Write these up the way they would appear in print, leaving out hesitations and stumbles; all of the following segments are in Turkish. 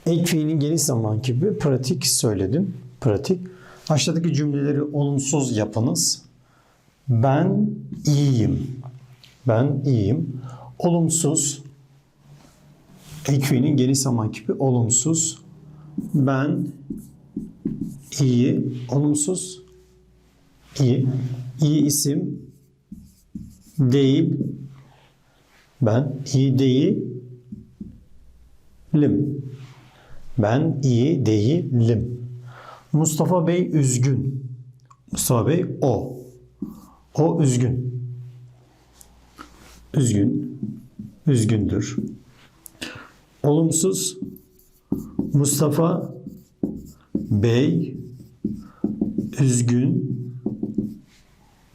Ek fiilin geniş zaman kipi pratik söyledim. Pratik. Aşağıdaki cümleleri olumsuz yapınız. Ben iyiyim. Ben iyiyim. Olumsuz. Ek fiilin geniş zaman kipi olumsuz. Ben iyi. Olumsuz. İyi. İyi isim değil. Ben iyi değilim. Ben iyi değilim. Mustafa Bey üzgün. Mustafa Bey o. O üzgün. Üzgün. Üzgündür. Olumsuz. Mustafa Bey üzgün.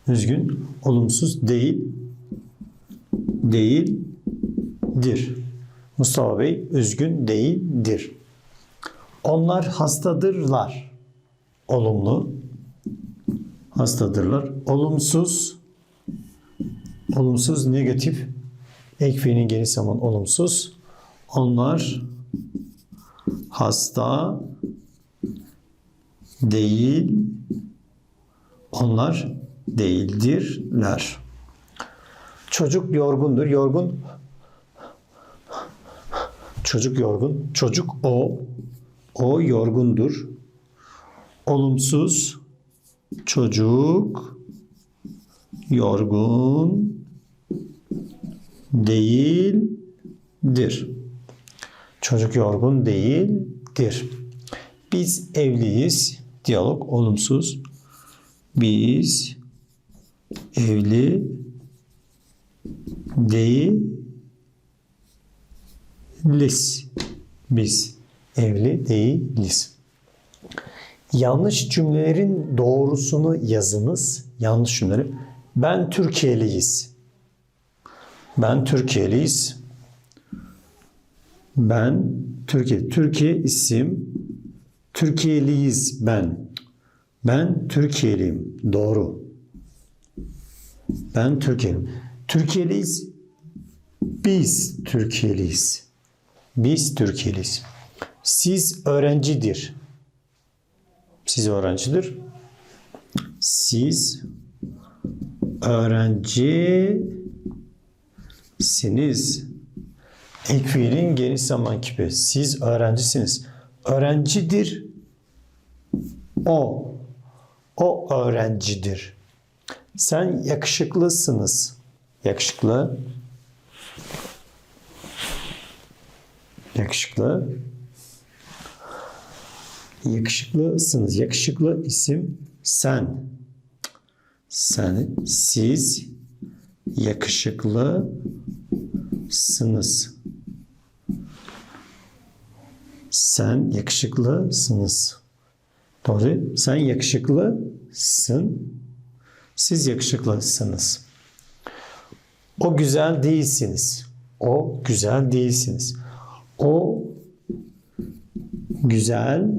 Üzgün. Olumsuz değil. Değildir. Mustafa Bey üzgün değildir. Onlar hastadırlar. Olumlu. Hastadırlar. Olumsuz. Olumsuz, negatif. Ek fiilin geniş zaman olumsuz. Onlar hasta değil. Onlar değildirler. Çocuk yorgundur. Yorgun. Çocuk yorgun. Çocuk o. O yorgundur. Olumsuz. Çocuk yorgun değildir. Çocuk yorgun değildir. Biz evliyiz. Diyalog olumsuz. Biz evli değiliz. Biz evli değiliz. Yanlış cümlelerin doğrusunu yazınız. Yanlış cümleleri. Ben Türkiye'liyiz. Ben Türkiye'liyiz. Ben Türkiye. Türkiye isim. Türkiye'liyiz ben. Ben Türkiye'liyim. Doğru. Ben Türkiye'liyim. Türkiye'liyiz. Biz Türkiye'liyiz. Biz Türkiye'liyiz. Siz öğrencidir. Siz öğrencidir. Siz öğrencisiniz. İlk fiilin geniş zaman kipi. Siz öğrencisiniz. Öğrencidir. O. O öğrencidir. Sen yakışıklısınız. Yakışıklı. Yakışıklı. Yakışıklısınız. Yakışıklı isim sen. Sen. Siz yakışıklısınız. Sen yakışıklısınız. Doğru. Sen yakışıklısın. Siz yakışıklısınız. O güzel değilsiniz. O güzel değilsiniz. O güzel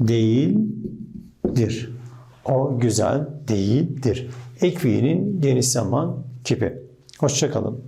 değildir. O güzel değildir. Ek fiilin geniş zaman kipi. Hoşça kalın.